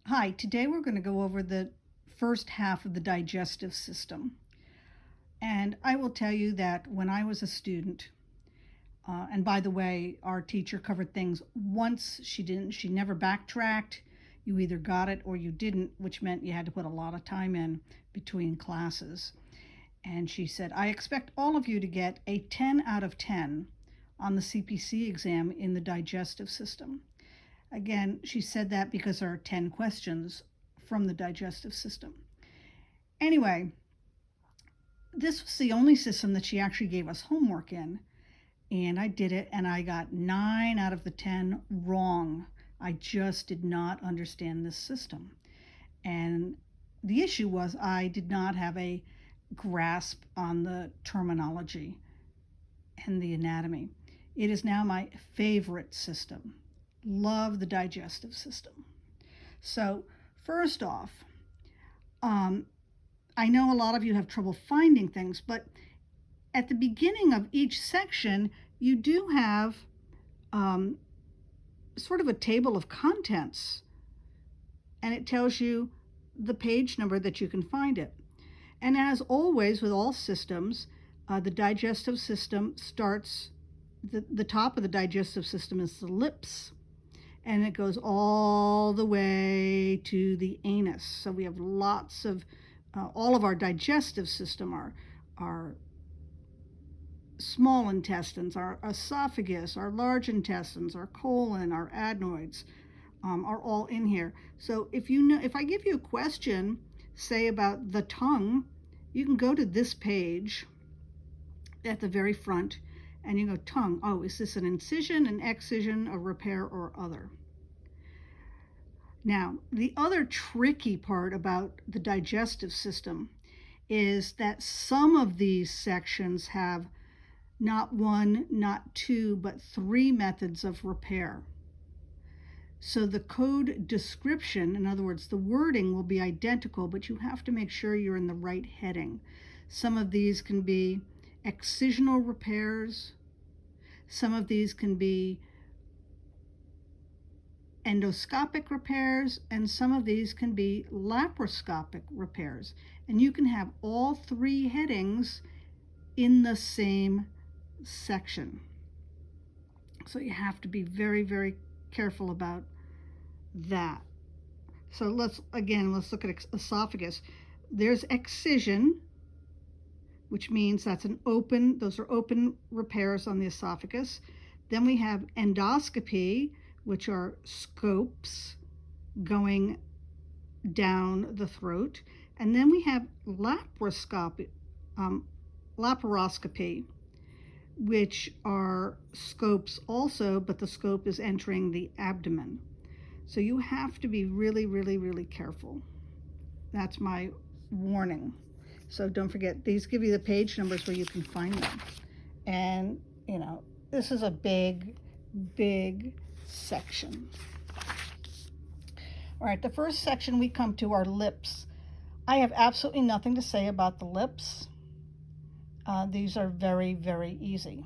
Hi, today we're going to go over the first half of the digestive system. And I will tell you that when I was a student, and by the way, our teacher covered things once. She never backtracked. You either got it or you didn't, which meant you had to put a lot of time in between classes. And she said, I expect all of you to get a 10 out of 10 on the CPC exam in the digestive system. Again, she said that because there are 10 questions from the digestive system. Anyway, this was the only system that she actually gave us homework in. And I did it, and I got 9 out of the 10 wrong. I just did not understand this system. And the issue was I did not have a grasp on the terminology and the anatomy. It is now my favorite system. Love the digestive system. So, first off, I know a lot of you have trouble finding things, but at the beginning of each section, you do have sort of a table of contents, and it tells you the page number that you can find it. And as always with all systems, the digestive system starts, the top of the digestive system is the lips, and it goes all the way to the anus. So we have lots of, all of our digestive system, our small intestines, our esophagus, our large intestines, our colon, our adenoids, are all in here. So if I give you a question, say about the tongue, you can go to this page at the very front and you go tongue. Oh, is this an incision, an excision, a repair, or other? Now, the other tricky part about the digestive system is that some of these sections have not one, not two, but 3 methods of repair. So the code description, in other words, the wording will be identical, but you have to make sure you're in the right heading. Some of these can be excisional repairs. Some of these can be endoscopic repairs, and some of these can be laparoscopic repairs. And you can have all 3 headings in the same section. So you have to be very, very careful about that. So let's look at esophagus. There's excision, which means those are open repairs on the esophagus. Then we have endoscopy, which are scopes going down the throat. And then we have laparoscopy, which are scopes also, but the scope is entering the abdomen. So you have to be really, really, really careful. That's my warning. So don't forget, these give you the page numbers where you can find them. And, this is a big, big section. All right, the first section we come to are lips. I have absolutely nothing to say about the lips. These are very, very easy.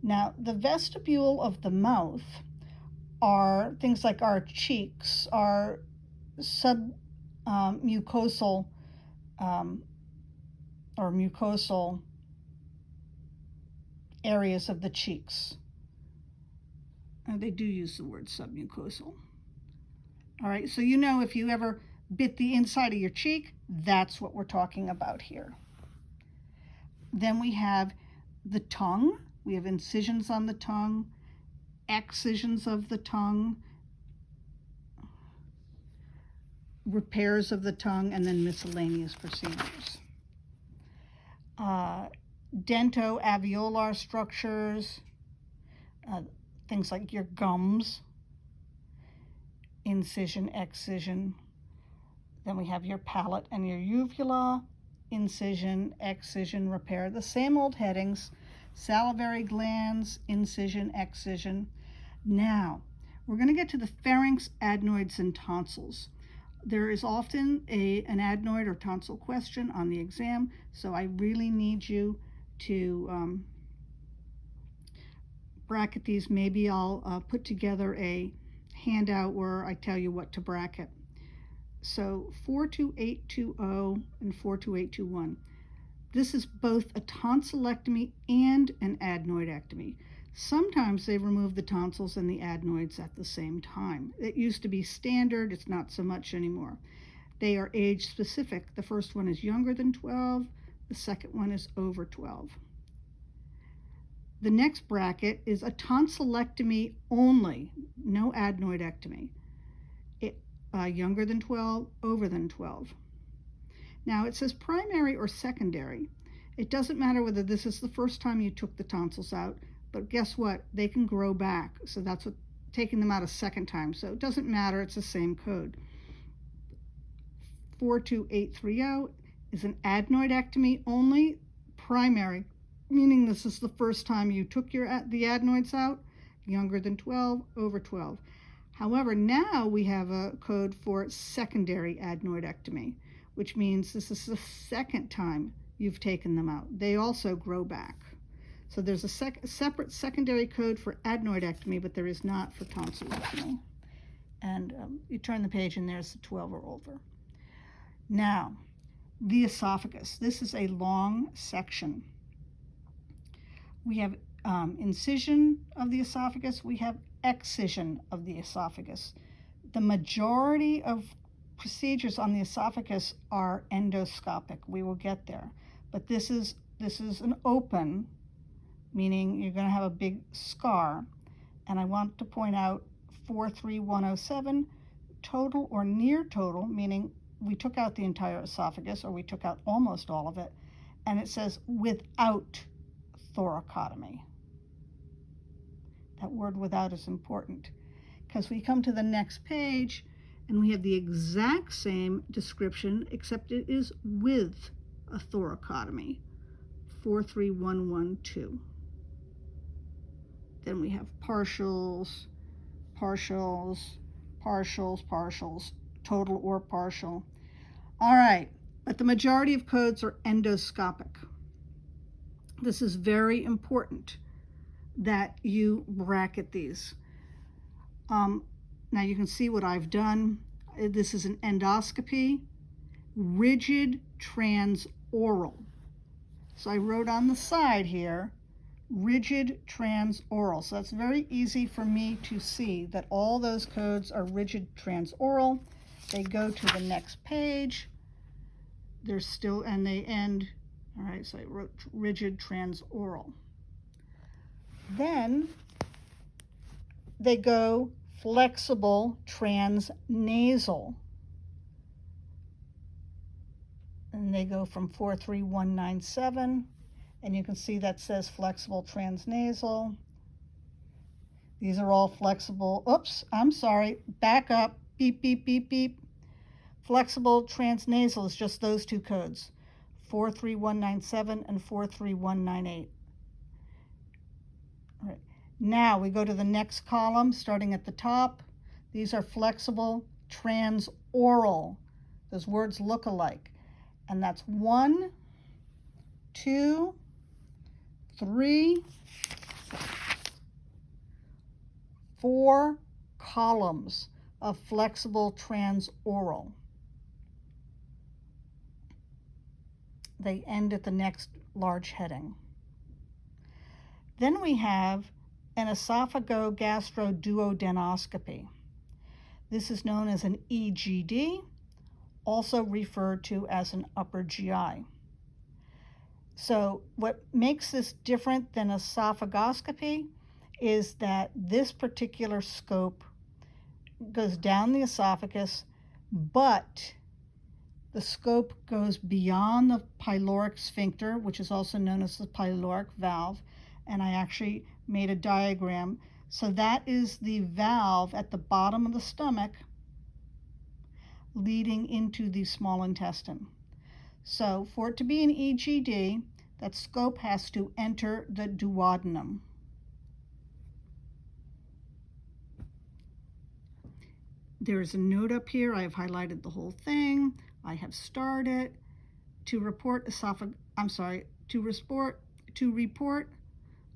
Now, the vestibule of the mouth are things like our cheeks, our submucosal or mucosal areas of the cheeks. And they do use the word submucosal. All right, so if you ever bit the inside of your cheek, that's what we're talking about here. Then we have the tongue. We have incisions on the tongue, excisions of the tongue, repairs of the tongue, and then miscellaneous procedures. Dento-alveolar structures, things like your gums, incision, excision. Then we have your palate and your uvula, incision, excision, repair. The same old headings, salivary glands, incision, excision. Now, we're going to get to the pharynx, adenoids, and tonsils. There is often an adenoid or tonsil question on the exam, so I really need you to bracket these. Maybe I'll put together a handout where I tell you what to bracket. So 42820 and 42821. This is both a tonsillectomy and an adenoidectomy. Sometimes they remove the tonsils and the adenoids at the same time. It used to be standard, it's not so much anymore. They are age specific. The first one is younger than 12, the second one is over 12. The next bracket is a tonsillectomy only, no adenoidectomy. Younger than 12, over than 12. Now it says primary or secondary. It doesn't matter whether this is the first time you took the tonsils out, but guess what? They can grow back. So that's what taking them out a second time. So it doesn't matter, it's the same code. 42830 is an adenoidectomy only, primary, meaning this is the first time you took the adenoids out, younger than 12, over 12. However, now we have a code for secondary adenoidectomy, which means this is the second time you've taken them out. They also grow back. So there's a separate secondary code for adenoidectomy, but there is not for tonsillectomy. And you turn the page and there's the 12 or over. Now, the esophagus. This is a long section. We have incision of the esophagus. We have excision of the esophagus. The majority of procedures on the esophagus are endoscopic. We will get there. But this is an open, meaning you're going to have a big scar. And I want to point out 43107, total or near total, meaning we took out the entire esophagus, or we took out almost all of it, and it says without thoracotomy. That word without is important because we come to the next page and we have the exact same description, except it is with a thoracotomy, 43112. Then we have partials, partials, partials, partials, total or partial. All right, but the majority of codes are endoscopic. This is very important that you bracket these. Now you can see what I've done. This is an endoscopy, rigid transoral. So I wrote on the side here, rigid transoral. So that's very easy for me to see that all those codes are rigid transoral. They go to the next page. They're still, and they end, all right, so I wrote rigid transoral. Then they go flexible transnasal. And they go from 43197, and you can see that says flexible transnasal. These are all flexible, oops, I'm sorry, back up, beep, beep, beep, beep. Flexible transnasal is just those two codes, 43197 and 43198. All right. Now we go to the next column, starting at the top. These are flexible transoral. Those words look alike. And that's 1, 2, 3, 4 columns of flexible transoral. They end at the next large heading. Then we have an esophagogastroduodenoscopy. This is known as an EGD, also referred to as an upper GI. So what makes this different than esophagoscopy is that this particular scope goes down the esophagus, but the scope goes beyond the pyloric sphincter, which is also known as the pyloric valve, and I actually made a diagram. So that is the valve at the bottom of the stomach leading into the small intestine. So for it to be an EGD, that scope has to enter the duodenum. There's a note up here. I have highlighted the whole thing. I have starred it. To report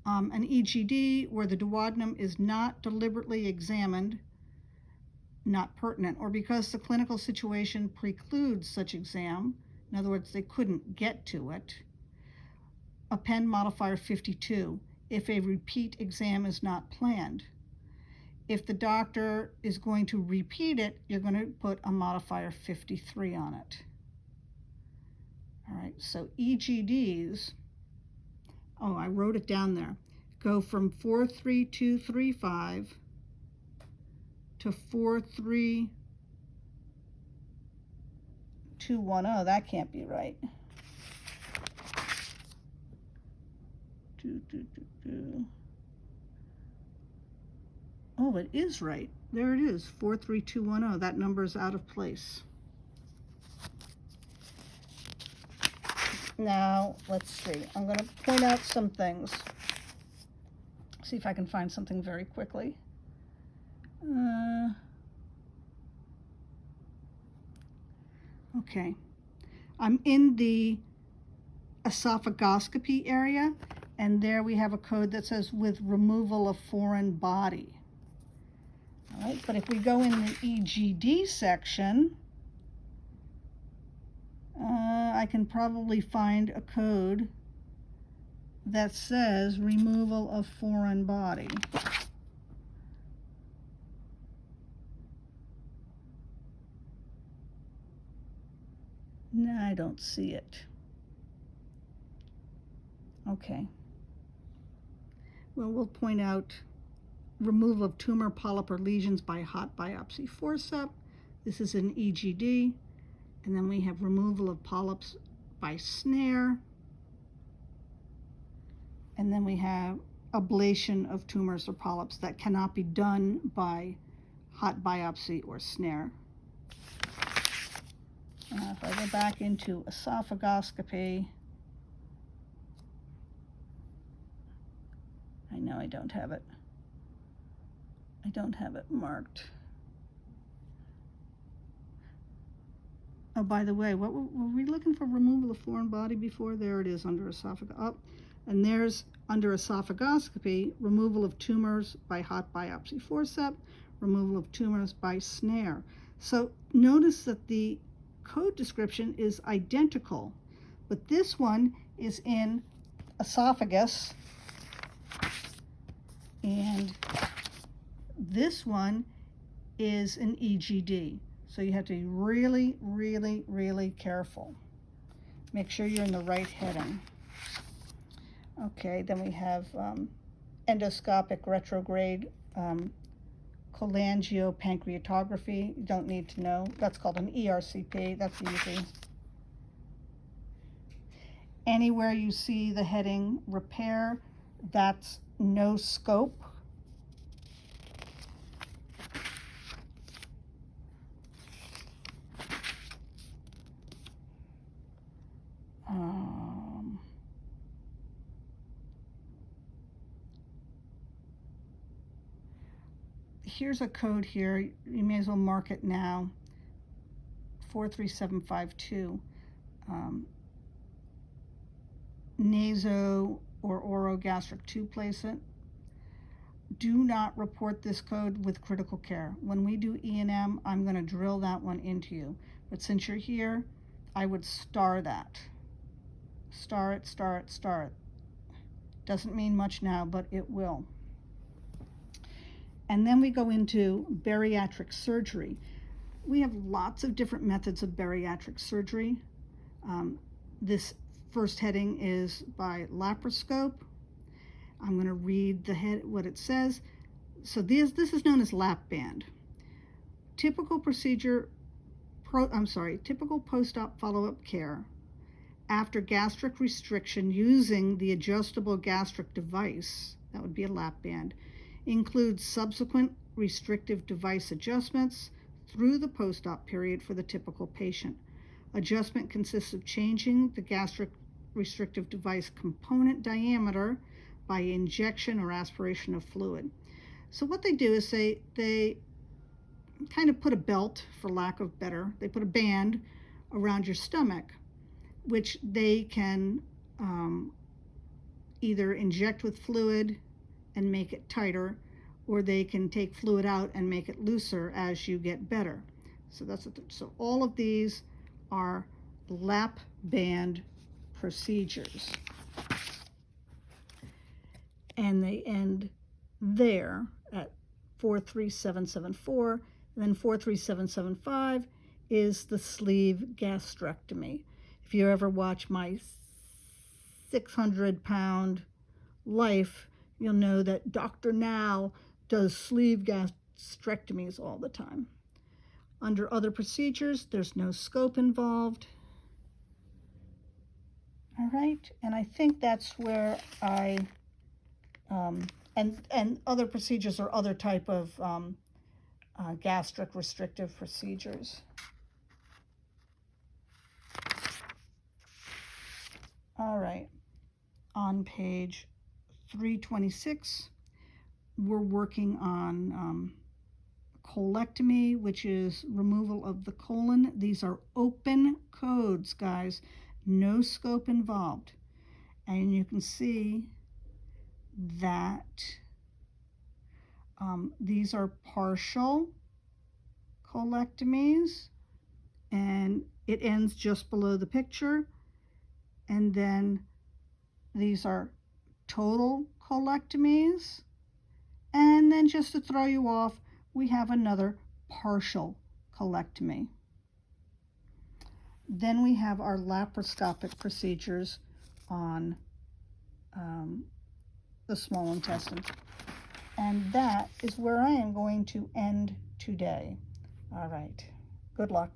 an EGD where the duodenum is not deliberately examined, not pertinent, or because the clinical situation precludes such exam, in other words, they couldn't get to it, append modifier 52 if a repeat exam is not planned. If the doctor is going to repeat it, you're going to put a modifier 53 on it. All right, so EGDs, oh, I wrote it down there, go from 43235 to 43210. That can't be right. Oh, it is right. There it is, 43210. That number is out of place. Now, let's see. I'm going to point out some things. See if I can find something very quickly. Okay. I'm in the esophagoscopy area, and there we have a code that says with removal of foreign body. All right, but if we go in the EGD section, I can probably find a code that says removal of foreign body. No, I don't see it. Okay. Well, we'll point out removal of tumor, polyp, or lesions by hot biopsy forceps. This is an EGD. And then we have removal of polyps by snare. And then we have ablation of tumors or polyps that cannot be done by hot biopsy or snare. If I go back into esophagoscopy, I know I don't have it. I don't have it marked. Oh, by the way, what were we looking for? Removal of foreign body before? There it is under esophagus. Oh, and there's under esophagoscopy, removal of tumors by hot biopsy forceps, removal of tumors by snare. So notice that the code description is identical, but this one is in esophagus, and this one is an EGD. So you have to be really, really, really careful. Make sure you're in the right heading. Okay, then we have endoscopic retrograde cholangiopancreatography. You don't need to know. That's called an ERCP. That's easy. Anywhere you see the heading repair, that's no scope. Here's a code here. You may as well mark it now. 43752. Naso or orogastric tube placement. Do not report this code with critical care. When we do E&M, I'm going to drill that one into you. But since you're here, I would star that. Star it, star it, star it. Doesn't mean much now, but it will. And then we go into bariatric surgery. We have lots of different methods of bariatric surgery. This first heading is by laparoscope. I'm going to read what it says. So this is known as lap band. Typical procedure, typical post-op follow-up care after gastric restriction using the adjustable gastric device, that would be a lap band, includes subsequent restrictive device adjustments through the post-op period for the typical patient. Adjustment consists of changing the gastric restrictive device component diameter by injection or aspiration of fluid. So what they do is they kind of put a belt, for lack of better, they put a band around your stomach, which they can either inject with fluid and make it tighter, or they can take fluid out and make it looser as you get better. So that's so all of these are lap band procedures. And they end there at 43774. And then 43775 is the sleeve gastrectomy. If you ever watch my 600-pound life, you'll know that Dr. Now does sleeve gastrectomies all the time. Under other procedures, there's no scope involved. All right, and I think that's where I, and other procedures are other type of gastric restrictive procedures. All right, on page 326, we're working on colectomy, which is removal of the colon. These are open codes, guys, no scope involved. And you can see that these are partial colectomies, and it ends just below the picture. And then these are total colectomies. And then just to throw you off, we have another partial colectomy. Then we have our laparoscopic procedures on the small intestine. And that is where I am going to end today. All right. Good luck.